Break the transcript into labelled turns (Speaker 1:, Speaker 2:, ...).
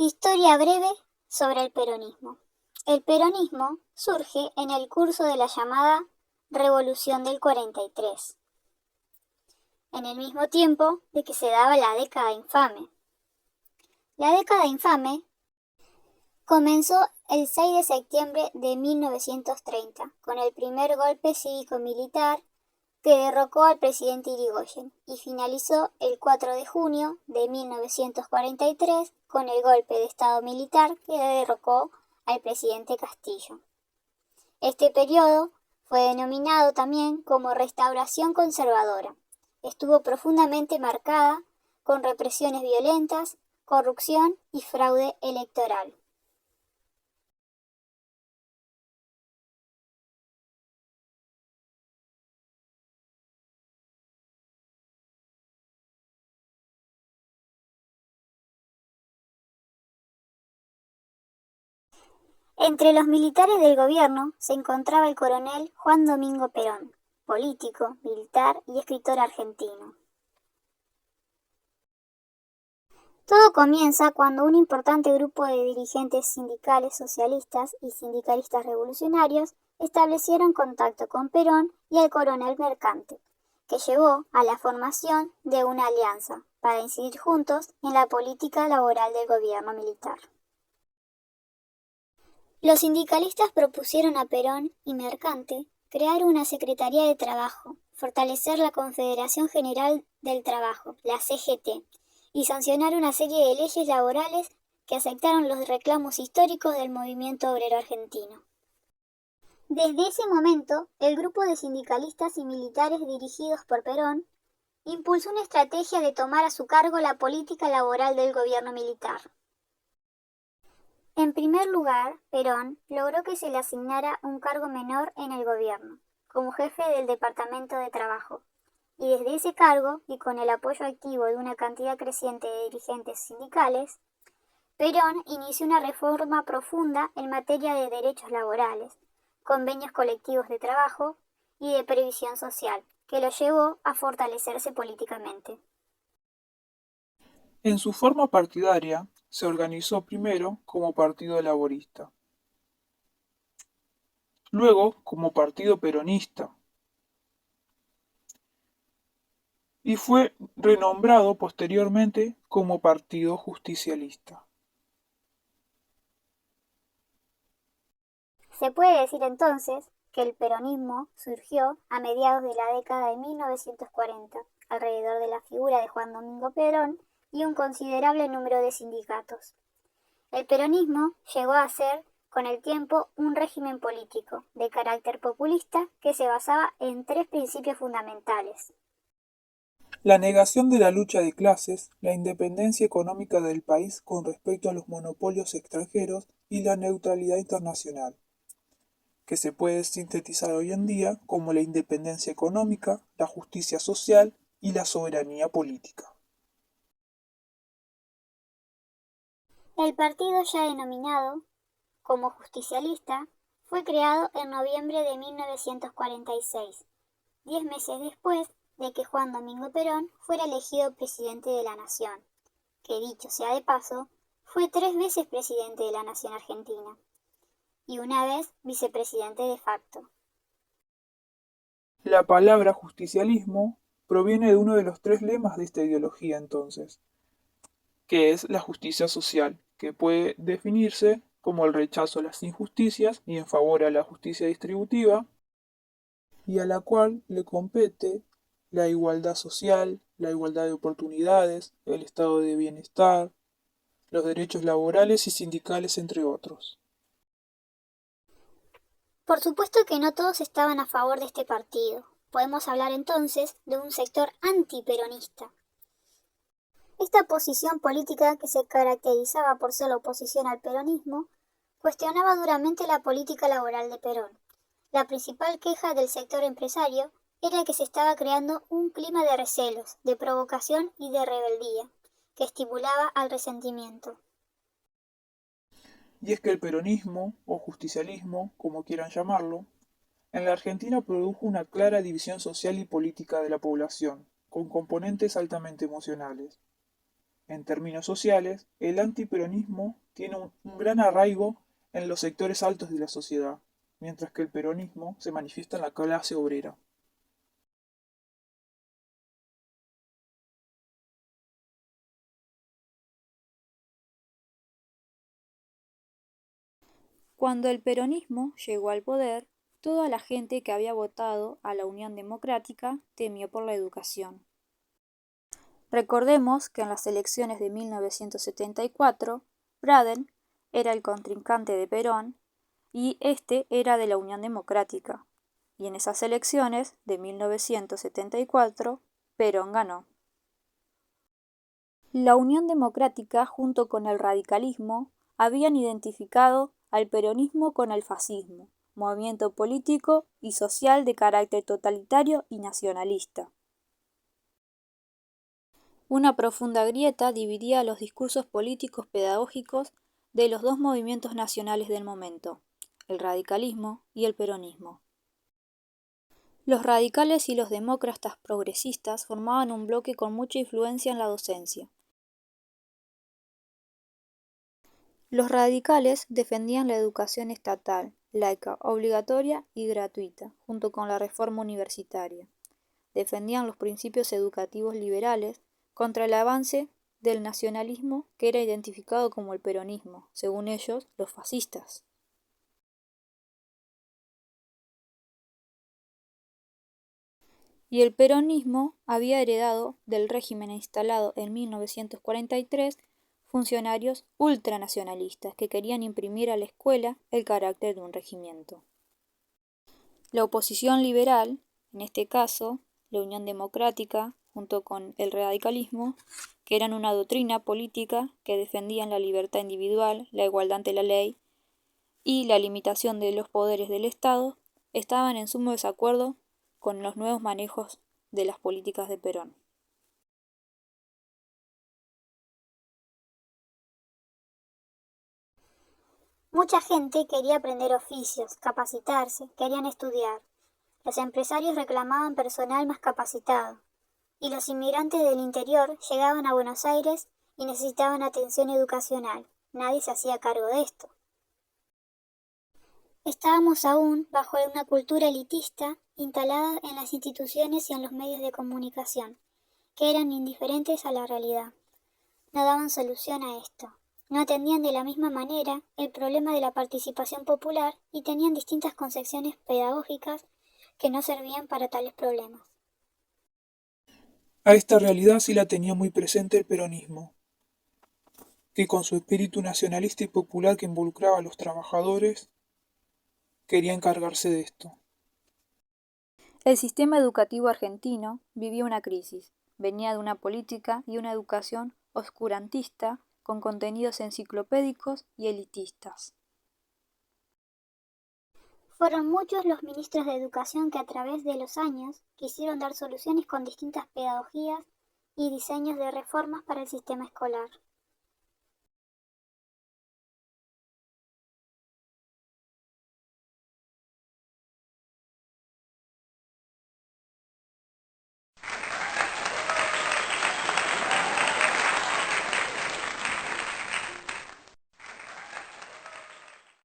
Speaker 1: Historia breve sobre el peronismo. El peronismo surge en el curso de la llamada Revolución del 43, en el mismo tiempo de que se daba la década infame. La década infame comenzó el 6 de septiembre de 1930 con el primer golpe cívico-militar que derrocó al presidente Irigoyen y finalizó el 4 de junio de 1943 con el golpe de estado militar que derrocó al presidente Castillo. Este periodo fue denominado también como Restauración Conservadora. Estuvo profundamente marcada con represiones violentas, corrupción y fraude electoral. Entre los militares del gobierno se encontraba el coronel Juan Domingo Perón, político, militar y escritor argentino. Todo comienza cuando un importante grupo de dirigentes sindicales socialistas y sindicalistas revolucionarios establecieron contacto con Perón y el coronel Mercante, que llevó a la formación de una alianza para incidir juntos en la política laboral del gobierno militar. Los sindicalistas propusieron a Perón y Mercante crear una Secretaría de Trabajo, fortalecer la Confederación General del Trabajo, la CGT, y sancionar una serie de leyes laborales que aceptaron los reclamos históricos del movimiento obrero argentino. Desde ese momento, el grupo de sindicalistas y militares dirigidos por Perón impulsó una estrategia de tomar a su cargo la política laboral del gobierno militar. En primer lugar, Perón logró que se le asignara un cargo menor en el gobierno, como jefe del Departamento de Trabajo, y desde ese cargo, y con el apoyo activo de una cantidad creciente de dirigentes sindicales, Perón inició una reforma profunda en materia de derechos laborales, convenios colectivos de trabajo y de previsión social, que lo llevó a fortalecerse políticamente.
Speaker 2: En su forma partidaria, se organizó primero como Partido Laborista, luego como Partido Peronista, y fue renombrado posteriormente como Partido Justicialista.
Speaker 1: Se puede decir entonces que el peronismo surgió a mediados de la década de 1940, alrededor de la figura de Juan Domingo Perón y un considerable número de sindicatos. El peronismo llegó a ser, con el tiempo, un régimen político de carácter populista que se basaba en tres principios fundamentales:
Speaker 2: La negación de la lucha de clases, la independencia económica del país con respecto a los monopolios extranjeros y la neutralidad internacional, que se puede sintetizar hoy en día como la independencia económica, la justicia social y la soberanía política.
Speaker 1: El partido ya denominado como justicialista fue creado en noviembre de 1946, 10 meses después de que Juan Domingo Perón fuera elegido presidente de la Nación, que dicho sea de paso, fue 3 veces presidente de la Nación Argentina y una vez vicepresidente de facto.
Speaker 2: La palabra justicialismo proviene de uno de los tres lemas de esta ideología entonces, que es la justicia social, que puede definirse como el rechazo a las injusticias y en favor a la justicia distributiva, y a la cual le compete la igualdad social, la igualdad de oportunidades, el estado de bienestar, los derechos laborales y sindicales, entre otros.
Speaker 1: Por supuesto que no todos estaban a favor de este partido. Podemos hablar entonces de un sector antiperonista. Esta posición política, que se caracterizaba por ser la oposición al peronismo, cuestionaba duramente la política laboral de Perón. La principal queja del sector empresario era que se estaba creando un clima de recelos, de provocación y de rebeldía, que estimulaba al resentimiento.
Speaker 2: Y es que el peronismo, o justicialismo, como quieran llamarlo, en la Argentina produjo una clara división social y política de la población, con componentes altamente emocionales. En términos sociales, el antiperonismo tiene un gran arraigo en los sectores altos de la sociedad, mientras que el peronismo se manifiesta en la clase obrera.
Speaker 3: Cuando el peronismo llegó al poder, toda la gente que había votado a la Unión Democrática temió por la educación. Recordemos que en las elecciones de 1974, Braden era el contrincante de Perón y este era de la Unión Democrática. Y en esas elecciones de 1974, Perón ganó. La Unión Democrática, junto con el radicalismo, habían identificado al peronismo con el fascismo, movimiento político y social de carácter totalitario y nacionalista. Una profunda grieta dividía los discursos políticos pedagógicos de los dos movimientos nacionales del momento, el radicalismo y el peronismo. Los radicales y los demócratas progresistas formaban un bloque con mucha influencia en la docencia. Los radicales defendían la educación estatal, laica, obligatoria y gratuita, junto con la reforma universitaria. Defendían los principios educativos liberales contra el avance del nacionalismo que era identificado como el peronismo, según ellos, los fascistas. Y el peronismo había heredado del régimen instalado en 1943 funcionarios ultranacionalistas que querían imprimir a la escuela el carácter de un regimiento. La oposición liberal, en este caso, la Unión Democrática, junto con el radicalismo, que eran una doctrina política que defendían la libertad individual, la igualdad ante la ley y la limitación de los poderes del Estado, estaban en sumo desacuerdo con los nuevos manejos de las políticas de Perón.
Speaker 1: Mucha gente quería aprender oficios, capacitarse, querían estudiar. Los empresarios reclamaban personal más capacitado, y los inmigrantes del interior llegaban a Buenos Aires y necesitaban atención educacional. Nadie se hacía cargo de esto. Estábamos aún bajo una cultura elitista instalada en las instituciones y en los medios de comunicación, que eran indiferentes a la realidad. No daban solución a esto. No atendían de la misma manera el problema de la participación popular y tenían distintas concepciones pedagógicas que no servían para tales problemas.
Speaker 2: A esta realidad sí la tenía muy presente el peronismo, que con su espíritu nacionalista y popular que involucraba a los trabajadores, quería encargarse de esto.
Speaker 3: El sistema educativo argentino vivía una crisis. Venía de una política y una educación oscurantista con contenidos enciclopédicos y elitistas.
Speaker 1: Fueron muchos los ministros de educación que a través de los años quisieron dar soluciones con distintas pedagogías y diseños de reformas para el sistema escolar.